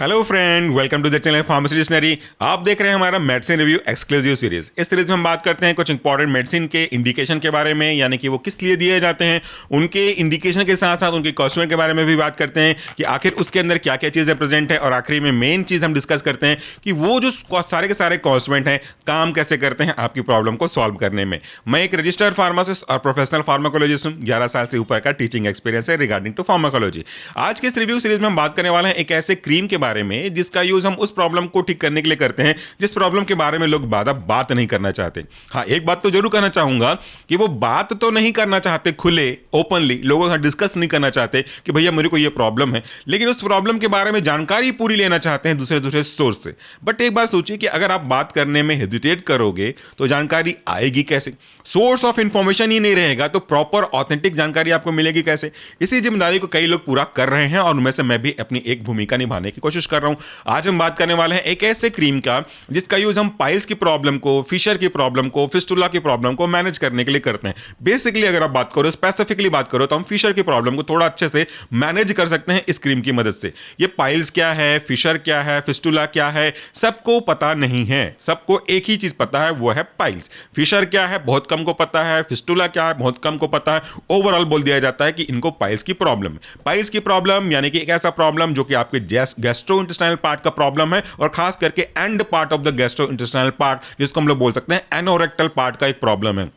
Hello friend, welcome to the channel pharmacy dictionary. आप देख रहे हैं हमारा मेडिसिन रिव्यू एक्सक्लूसिव सीरीज। इस सीरीज में हम बात करते हैं कुछ इंपॉर्टेंट मेडिसिन के इंडिकेशन के बारे में, यानी कि वो किस लिए दिए जाते हैं, उनके इंडिकेशन के साथ साथ उनके कॉस्ट्यूम के बारे में भी बात करते हैं कि आखिर उसके अंदर क्या क्या चीज़ें प्रेजेंट है, और आखिरी में मेन चीज़ हम डिस्कस करते हैं कि वो जो सारे के सारे कॉन्स्टिट्यूएंट हैं काम कैसे करते हैं आपकी प्रॉब्लम को सॉल्व करने में। मैं एक रजिस्टर्ड फार्मासिस्ट और प्रोफेशनल फार्माकोलॉजिस्ट हूँ। 11 साल से ऊपर का टीचिंग एक्सपीरियंस है रिगार्डिंग टू फार्माकोलॉजी। आज के इस रिव्यू सीरीज में हम बात करने वाले हैं एक ऐसे क्रीम के बारे में जिसका यूज हम उस प्रॉब्लम को ठीक करने के लिए करते हैं जिस प्रॉब्लम के बारे में लोग ज्यादा बात नहीं करना चाहते। हाँ, एक बात तो जरूर कहना चाहूंगा कि वो बात तो नहीं करना चाहते खुले ओपनली, लोगों से डिस्कस नहीं करना चाहते कि भैया मेरे को ये प्रॉब्लम है, लेकिन उस प्रॉब्लम के बारे में जानकारी पूरी लेना चाहते हैं दूसरे दूसरे सोर्स से। बट एक बात सोचिए कि अगर आप बात करने में हेजिटेट करोगे तो जानकारी आएगी कैसे? सोर्स ऑफ इंफॉर्मेशन ही नहीं रहेगा तो प्रॉपर ऑथेंटिक जानकारी आपको मिलेगी कैसे? इसी जिम्मेदारी को कई लोग पूरा कर रहे हैं और उनमें से मैं भी अपनी एक भूमिका निभाने की कोशिश कर रहा हूं। आज हम बात करने वाले हैं एक ऐसे क्रीम का जिसका यूज हम पाइल्स की प्रॉब्लम को, फिशर की प्रॉब्लम को, फिस्टुला की प्रॉब्लम को मैनेज करने के लिए करते हैं। बेसिकली अगर आप बात करो, स्पेसिफिकली बात करो, तो हम फिशर की प्रॉब्लम को थोड़ा अच्छे से मैनेज कर सकते हैं इस क्रीम की मदद से। ये पाइल्स क्या है, फिशर क्या है, फिस्टुला क्या है, सबको पता नहीं है। सबको एक ही चीज पता है, वो है पाइल्स। फिशर क्या है बहुत कम को पता है, फिस्टुला क्या है बहुत कम को पता है। ओवरऑल बोल दिया जाता है कि इनको पाइल्स की प्रॉब्लम है। पाइल्स की प्रॉब्लम यानी कि एक ऐसा प्रॉब्लम जो कि आपके गैस्ट्रो इंटेस्टाइनल पार्ट का प्रॉब्लम है, और खास करके and part of the gastro intestinal part, जिसको हम लोग बोल सकते हैं एनोरेक्टल पार्ट का एक प्रॉब्लम है।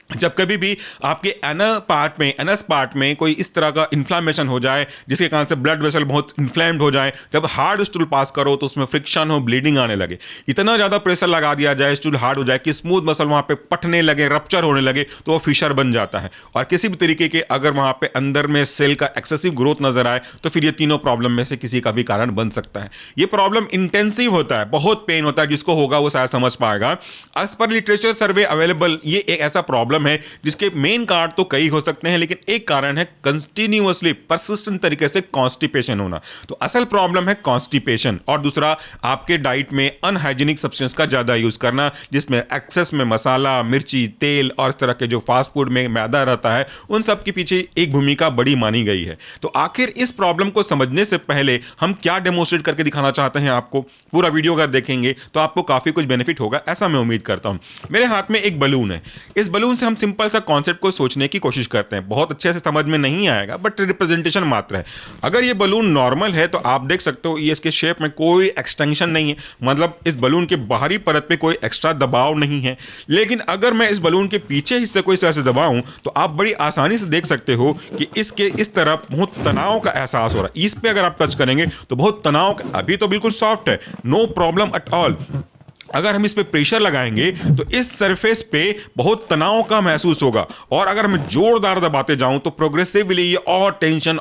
जब कभी भी आपके एनस पार्ट में कोई इस तरह का इन्फ्लामेशन हो जाए जिसके कारण से ब्लड वेसल बहुत इन्फ्लेम्ड हो जाए, जब हार्ड स्टूल पास करो तो उसमें फ्रिक्शन हो, ब्लीडिंग आने लगे, इतना ज्यादा प्रेशर लगा दिया जाए, स्टूल हार्ड हो जाए कि स्मूथ मसल वहां पे पटने लगे, रप्चर होने लगे, तो वो फिशर बन जाता है। और किसी भी तरीके के अगर वहां पे अंदर में सेल का एक्सेसिव ग्रोथ नजर आए तो फिर ये तीनों प्रॉब्लम में से किसी का भी कारण बन सकता है। ये प्रॉब्लम इंटेंसिव होता है, बहुत पेन होता है, जिसको होगा वो शायद समझ पाएगा। एज पर लिटरेचर सर्वे अवेलेबल ये एक ऐसा प्रॉब्लम है जिसके मेन कारण तो कई हो सकते हैं, लेकिन एक कारण है कंटिन्यूअसली परसिस्टेंट तरीके से कॉन्स्टिपेशन होना। तो असल प्रॉब्लम है कॉन्स्टिपेशन। और दूसरा, आपके डाइट में अनहाइजीनिक सब्सटेंस का ज्यादा यूज करना, जिसमें एक्सेस में मसाला, मिर्ची, तेल और इस तरह के जो फास्ट फूड में मैदा रहता है, उन सब के पीछे एक भूमिका बड़ी मानी गई है। तो आखिर इस प्रॉब्लम को समझने से पहले हम क्या डेमोन्स्ट्रेट करके दिखाना चाहते हैं आपको, पूरा वीडियो अगर देखेंगे तो आपको काफी कुछ बेनिफिट होगा, ऐसा मैं उम्मीद करता हूं। मेरे हाथ में एक बलून है। इस बलून से हम सिंपल सा कॉन्सेप्ट को सोचने की कोशिश करते हैं। बहुत अच्छे से समझ में नहीं आएगा, बट रिप्रेजेंटेशन मात्र है। अगर ये बलून नॉर्मल है तो आप देख सकते हो ये इसके शेप में कोई एक्सटेंशन नहीं है, मतलब इस बलून के बाहरी परत पे कोई एक्स्ट्रा दबाव नहीं है। लेकिन अगर मैं इस बलून के पीछे हिस्से को इस तरह से दबाऊं तो आप बड़ी आसानी से देख सकते हो कि इसके इस तरफ बहुत तनाव का एहसास हो रहा है। इस पे अगर आप टच करेंगे तो बहुत तनाव, अभी तो बिल्कुल सॉफ्ट है, नो प्रॉब्लम एट ऑल। अगर हम इस पे प्रेशर लगाएंगे तो इस सरफेस पे बहुत तनाव का महसूस होगा, और अगर मैं जोरदार दबाते जाऊं तो प्रोग्रेसिवली ये और टेंशन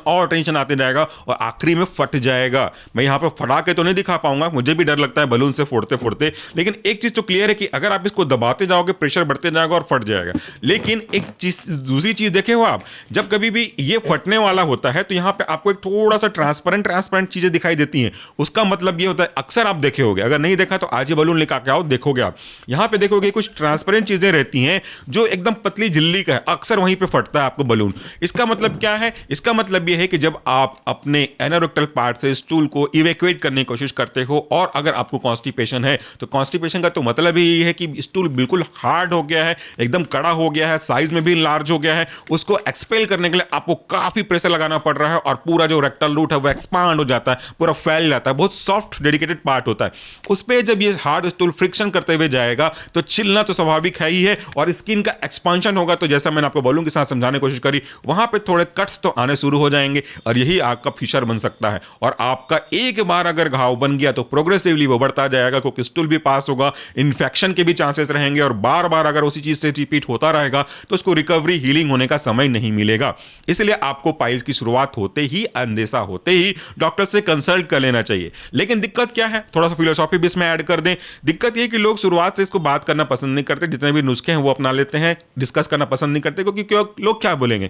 आते जाएगा और आखिरी में फट जाएगा। मैं यहां पे फटा के तो नहीं दिखा पाऊंगा, मुझे भी डर लगता है बलून से फोड़ते फोड़ते, लेकिन एक चीज तो क्लियर है कि अगर आप इसको दबाते जाओगे प्रेशर बढ़ते जाएगा और फट जाएगा। लेकिन एक चीज, दूसरी चीज देखे हो आप, जब कभी भी ये फटने वाला होता है तो यहां पे आपको एक थोड़ा सा ट्रांसपेरेंट चीजें दिखाई देती हैं। उसका मतलब ये होता है, अक्सर आप देखे होगे, अगर नहीं देखा तो आज ही बलून लेकर आओ, देखोगे आप यहां पे देखोगे कुछ ट्रांसपेरेंट चीजें रहती हैं जो एकदम पतली झिल्ली का है, अक्सर वहीं पे फटता है आपको बलून। इसका मतलब क्या है? इसका मतलब यह है कि जब आप अपने एनोरेक्टल पार्ट से स्टूल को इवैक्यूएट करने की कोशिश करते हो, और अगर आपको कॉन्स्टिपेशन है तो कॉन्स्टिपेशन का तो मतलब ही ये है कि स्टूल बिल्कुल हार्ड हो गया है, एकदम कड़ा हो गया है, साइज में भी लार्ज हो गया है, उसको एक्सपेल करने के लिए आपको काफी प्रेशर लगाना पड़ रहा है, और पूरा जो रेक्टल रूट है वो एक्सपांड हो जाता है, पूरा फैल जाता है, बहुत सॉफ्ट डेडिकेटेड पार्ट होता है। उस पर जब ये हार्ड स्टूल फ्रिक्शन करते हुए जाएगा तो छिलना तो स्वाभाविक है ही है, और स्किन का एक्सपांशन होगा। तो जैसा मैंने आपको बलून के साथ समझाने की कोशिश करी, वहां पे थोड़े कट्स तो आने शुरू हो जाएंगे, और यही आपका फिशर बन सकता है। और आपका एक बार अगर घाव बन गया तो प्रोग्रेसिवली वो बढ़ता जाएगा, क्योंकि स्टूल भी पास होगा, इन्फेक्शन के भी चांसेस रहेंगे, और बार बार अगर उसी चीज से रिपीट होता रहेगा तो उसको रिकवरी, हीलिंग होने का समय नहीं मिलेगा। इसलिए आपको पाइल्स की शुरुआत होते ही, अंदेशा होते ही डॉक्टर से कंसल्ट कर लेना चाहिए। लेकिन दिक्कत क्या है, थोड़ा सा फिलोसॉफी भी इसमें ऐड कर दें। दिक्कत यह कि लोग शुरुआत से इसको बात करना पसंद नहीं करते, जितने भी नुस्खे हैं वो अपना लेते हैं, डिस्कस करना पसंद नहीं करते, क्योंकि लोग क्या बोलेंगे,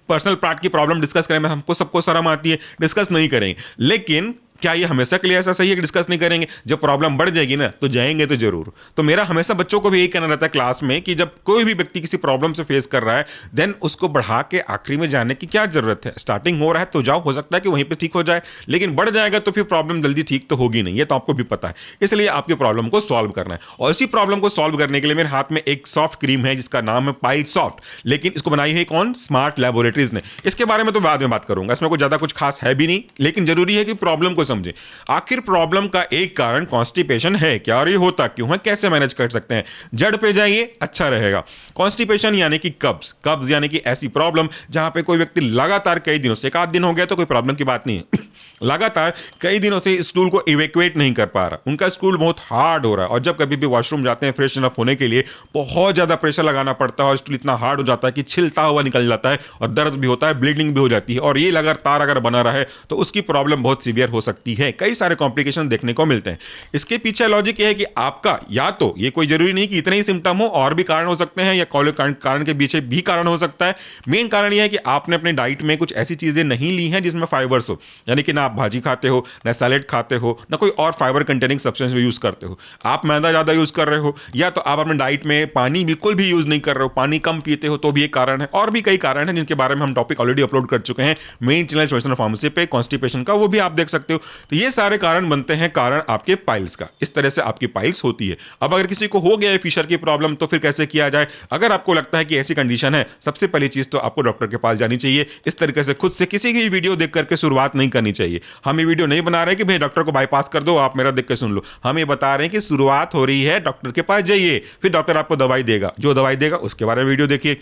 पर्सनल पार्ट की प्रॉब्लम डिस्कस करें में हमको सबको शर्म आती है, डिस्कस नहीं करेंगे। लेकिन क्या ये हमेशा के लिए ऐसा सही है कि डिस्कस नहीं करेंगे? जब प्रॉब्लम बढ़ जाएगी ना तो जाएंगे तो जरूर। तो मेरा हमेशा बच्चों को भी यही कहना रहता है क्लास में कि जब कोई भी व्यक्ति किसी प्रॉब्लम से फेस कर रहा है, देन उसको बढ़ा के आखिरी में जाने की क्या जरूरत है? स्टार्टिंग हो रहा है तो जाओ, हो सकता है कि वहीं पे ठीक हो जाए, लेकिन बढ़ जाएगा तो फिर प्रॉब्लम जल्दी ठीक तो होगी नहीं, ये तो आपको भी पता है। इसलिए आपकी प्रॉब्लम को सॉल्व करना है, और इसी प्रॉब्लम को सॉल्व करने के लिए मेरे हाथ में एक सॉफ्ट क्रीम है जिसका नाम है पाइल सॉफ्ट, लेकिन इसको बनाई है कौन? स्मार्ट लैबोरेटरीज ने। इसके बारे में तो बाद में बात करूंगा, इसमें कोई ज्यादा कुछ खास है भी नहीं, लेकिन जरूरी है कि प्रॉब्लम को समझें। आखिर प्रॉब्लम का एक कारण कॉन्स्टिपेशन है क्या, और ये होता क्यों है, कैसे मैनेज कर सकते हैं? जड़ पे जाइए, अच्छा रहेगा। कॉन्स्टिपेशन यानी कि कब्ज यानी कि ऐसी प्रॉब्लम जहां पे कोई व्यक्ति लगातार कई दिनों से, एक आध दिन हो गया तो कोई प्रॉब्लम की बात नहीं है, लगातार कई दिनों से स्टूल को इवैक्यूएट नहीं कर पा रहा, उनका स्टूल बहुत हार्ड हो रहा है, और जब कभी भी वॉशरूम जाते हैं फ्रेश अप होने के लिए बहुत ज्यादा प्रेशर लगाना पड़ता है, और स्टूल इतना हार्ड हो जाता है कि छिलता हुआ निकल जाता है, और दर्द भी होता है, ब्लीडिंग भी हो जाती है, और ये लगातार अगर बना रहा है तो उसकी प्रॉब्लम बहुत सीवियर हो सकती है। कई सारे कॉम्प्लिकेशन देखने को मिलते हैं। इसके पीछे लॉजिक ये है कि आपका, या तो ये कोई जरूरी नहीं कि इतने ही सिम्टम हो, और भी कारण हो सकते हैं, या कारण के पीछे भी कारण हो सकता है। मेन कारण यह है कि आपने अपने डाइट में कुछ ऐसी चीजें नहीं ली हैं जिसमें फाइबर्स हो, यानी कि ना आप भाजी खाते हो, ना सैलेड खाते हो, ना कोई और फाइबर कंटेनिंग सब्सटेंस यूज करते हो, आप मैदा ज्यादा यूज कर रहे हो, या तो आप अपने डाइट में पानी बिल्कुल भी यूज नहीं कर रहे हो, पानी कम पीते हो, तो भी एक कारण है। और भी कई कारण हैं जिनके बारे में हम टॉपिक ऑलरेडी अपलोड कर चुके हैं मेन चैनल चॉइस फार्मेसी पे, कॉन्स्टिपेशन का, वो भी आप देख सकते हो। तो ये सारे कारण बनते हैं कारण आपके पाइल्स का। इस तरह से आपकी पाइल्स होती है। अब अगर किसी को हो गया है फिशर की प्रॉब्लम, तो फिर कैसे किया जाए? अगर आपको लगता है कि ऐसी कंडीशन है, सबसे पहली चीज तो आपको डॉक्टर के पास जानी चाहिए। इस तरीके से खुद से किसी की वीडियो देख करके शुरुआत नहीं करनी चाहिए। हम ये वीडियो नहीं बना रहे कि भाई डॉक्टर को बाईपास कर दो, आप मेरा देख के सुन लो। हम ये बता रहे हैं कि शुरुआत हो रही है, डॉक्टर के पास जाइए, फिर डॉक्टर आपको दवाई देगा, जो दवाई देगा उसके बारे में वीडियो देखिए।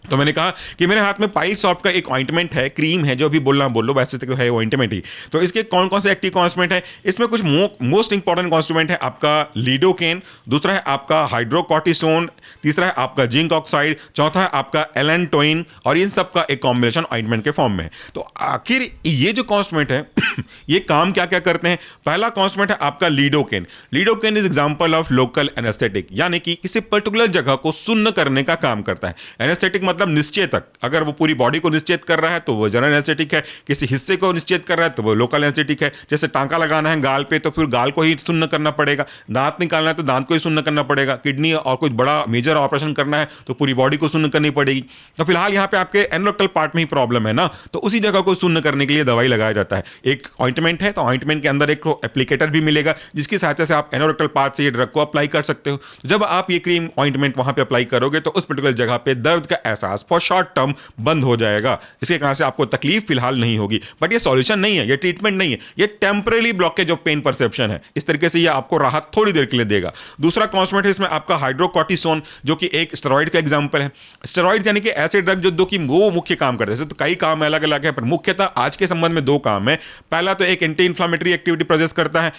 तो मैंने कहा कि मेरे हाथ में पाइल सॉफ्ट का एक ऑइंटमेंट है, क्रीम है, जो भी बोलना बोल लो, वैसे तो है वो ऑइंटमेंट ही। तो इसके कौन कौन से एक्टिव कॉन्स्टिट्यूएंट है? इसमें कुछ मोस्ट इंपॉर्टेंट कॉन्स्टिट्यूएंट है आपका लिडोकेन, दूसरा है आपका हाइड्रोकॉर्टिसोन, तीसरा है आपका जिंक ऑक्साइड, चौथा है आपका एलेंटोइन, और इन सब का एक कॉम्बिनेशन ऑइंटमेंट के फॉर्म में है। तो आखिर ये जो कॉन्स्टिट्यूएंट है ये काम क्या क्या करते हैं? पहला कॉन्स्टिट्यूएंट है आपका lidocaine. Lidocaine is example of local anaesthetic, यानी कि किसी पर्टिकुलर जगह को सुन्न करने का काम करता है। एनेस्थेटिक मतलब निश्चेतक, अगर वो पूरी बॉडी को निश्चेत कर रहा है तो वो जनरल एनेस्थेटिक है, किसी हिस्से को निश्चेत कर रहा है तो वो लोकल एनेस्थेटिक है। जैसे टांका लगाना है गाल पे, तो फिर गाल को ही सुन्न करना पड़ेगा, दांत निकालना है तो दांत को ही सुन्न करना पड़ेगा, किडनी और कुछ बड़ा मेजर ऑपरेशन करना है तो पूरी बॉडी को सुन्न करनी पड़ेगी। तो फिलहाल यहाँ पे आपके एनोरेक्टल पार्ट में ही प्रॉब्लम है ना, तो उसी जगह को सुन्न करने के लिए दवाई लगाया जाता है। एक ऑइंटमेंट है, तो ऑइंटमेंट के अंदर एक एप्लीकेटर भी मिलेगा जिसकी सहायता से आप एनोरेक्टल पार्ट से ये ड्रग को अप्लाई कर सकते हो। तो जब आप ये क्रीम ऑइंटमेंट वहां पे अप्लाई करोगे तो उस पर्टिकुलर जगह पे दर्द का एहसास फॉर शॉर्ट टर्म बंद हो जाएगा। इसके कारण से आपको तकलीफ फिलहाल नहीं होगी, बट ये सॉल्यूशन नहीं है, ये ट्रीटमेंट नहीं है, ये temporary blockage of pain perception है। इस तरीके से ये आपको राहत थोड़ी देर के लिए देगा। दूसरा कॉन्स्टिट्यूएंट है इसमें आपका हाइड्रोकॉर्टिसोन, जो कि एक स्टेरॉइड का एग्जांपल है। स्टेरॉइड यानी कि ऐसे ड्रग जो दो की वो मुख्य काम करते हैं, तो कई काम अलग अलग है, पर मुख्यतः आज के संबंध में दो काम है। पहला तो एक एंटी इंफ्लेमेटरी एक्टिविटी प्रोजेस करता है,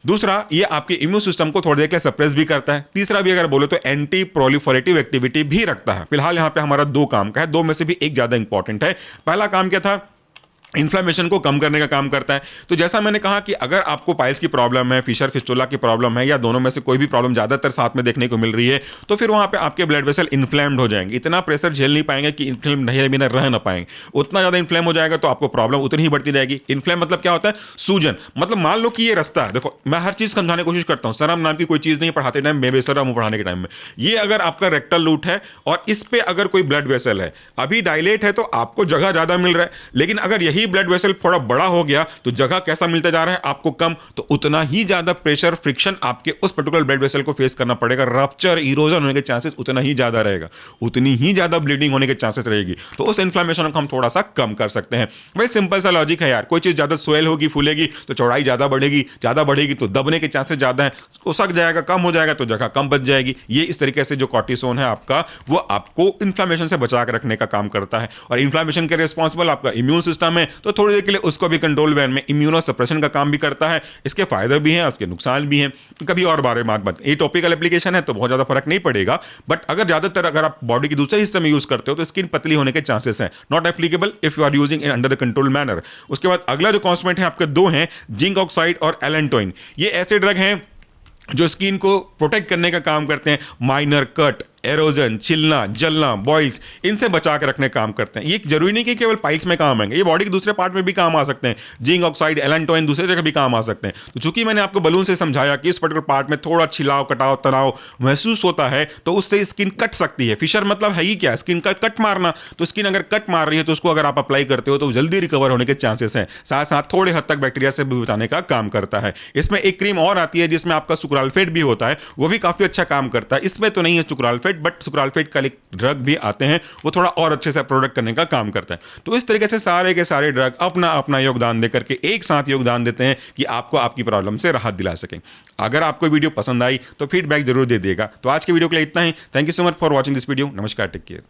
दूसरा ये आपके इम्यून सिस्टम को थोड़ी देर के लिए सप्रेस भी करता है, तीसरा भी अगर बोलो तो एंटी प्रोलिफरेटिव एक्टिविटी भी रखता है। फिलहाल यहां पे हमारा दो काम का है, दो में से भी एक ज्यादा इंपॉर्टेंट है। पहला काम क्या था? इन्फ्लेमेशन को कम करने का काम करता है। तो जैसा मैंने कहा कि अगर आपको पाइल्स की प्रॉब्लम है, फिशर फिस्टुला की प्रॉब्लम है, या दोनों में से कोई भी प्रॉब्लम ज्यादातर साथ में देखने को मिल रही है, तो फिर वहां पे आपके ब्लड वेसल इन्फ्लेम्ड हो जाएंगे, इतना प्रेशर झेल नहीं पाएंगे कि इन्फ्लेम नहीं बिना रह ना पाएंगे, उतना ज्यादा इन्फ्लेम हो जाएगा तो आपको प्रॉब्लम उतनी ही बढ़ती रहेगी। इन्फ्लेम मतलब क्या होता है? सूजन। मतलब मान लो कि ये रास्ता है, देखो मैं हर चीज समझाने की कोशिश करता हूँ, शर्म नाम की कोई चीज नहीं पढ़ाते टाइम, मैं बेशरम हूं पढ़ाने के टाइम में। ये अगर आपका रेक्टल रूट है और इस पे अगर कोई ब्लड वेसल है, अभी डायलेट है तो आपको जगह ज्यादा मिल रहा है, लेकिन अगर यही ब्लड वेसल थोड़ा बड़ा हो गया तो जगह कैसा मिलता जा रहा है आपको? कम। तो उतना ही ज्यादा प्रेशर फ्रिक्शन आपके उस पर्टिकुलर ब्लड वेसल को फेस करना पड़ेगा, रप्चर इरोजन होने के चांसेस उतना ही ज्यादा रहेगा, उतनी ही ज्यादा ब्लीडिंग होने के चांसेस रहेगी। तो उस इन्फ्लेमेशन को हम थोड़ा सा कम कर सकते हैं। भाई सिंपल सा लॉजिक है यार, कोई चीज ज्यादा स्वेल होगी, फूलेगी तो चौड़ाई ज्यादा बढ़ेगी तो दबने के चांसेस ज्यादा है, उसक जाएगा, कम हो जाएगा तो जगह कम बच जाएगी। ये इस तरीके से जो कॉर्टिसोन है आपका, वो आपको इन्फ्लेमेशन से बचा कर रखने का काम करता है, और इन्फ्लेमेशन के रिस्पॉन्सिबल आपका इम्यून सिस्टम है, तो थोड़ी देर के लिए उसको भी कंट्रोल में इम्यूनो सप्रेशन का काम भी करता है। इसके फायदे भी हैं, उसके नुकसान भी हैं, कभी और बारे में बात। ये टॉपिकल एप्लीकेशन है तो बहुत ज्यादा फर्क नहीं पड़ेगा, बट अगर ज्यादातर अगर आप बॉडी के दूसरे हिस्से में यूज करते हो तो स्किन पतली होने के चांसेस हैं। Not applicable if you are using in under the control manner. उसके बाद अगला जो कॉन्स्टिट्यूएंट है आपके दो हैं, जिंक ऑक्साइड और एलेंटोइन। ये ऐसे ड्रग हैं जो स्किन को प्रोटेक्ट करने का काम करते हैं। माइनर कट, एरोजन, छिलना, जलना, बॉइल्स, इनसे बचा के रखने काम करते हैं। ये जरूरी नहीं कि केवल पाइल्स में काम आएंगे, ये बॉडी के दूसरे पार्ट में भी काम आ सकते हैं। जिंक ऑक्साइड, एलेंटोइन दूसरे जगह भी काम आ सकते हैं। तो चूंकि मैंने आपको बलून से समझाया कि इस पर्टिकुलर पार्ट में थोड़ा छिलाव, कटाव, तनाव महसूस होता है, तो उससे स्किन कट सकती है। फिशर मतलब है ही क्या, स्किन का कट मारना। तो स्किन अगर कट मार रही है तो उसको अगर आप अप्लाई करते हो तो जल्दी रिकवर होने के चांसेस हैं, साथ साथ थोड़े हद तक बैक्टीरिया से भी बचाने का काम करता है। इसमें एक क्रीम और आती है जिसमें आपका सुक्राल्फेट भी होता है, वो भी काफी अच्छा काम करता है। इसमें तो नहीं है सुक्राल्फेट, बट सुक्राल्फेट का एक ड्रग भी आते हैं, वो थोड़ा और अच्छे से प्रोडक्ट करने का काम करता है। तो इस तरीके से सारे के सारे ड्रग अपना अपना योगदान देकर के एक साथ योगदान देते हैं कि आपको आपकी प्रॉब्लम से राहत दिला सकें। अगर आपको वीडियो पसंद आई तो फीडबैक जरूर दे दिएगा। तो आज के वीडियो के लिए इतना ही। Thank you so much for watching this video. नमस्कार, टेक केयर।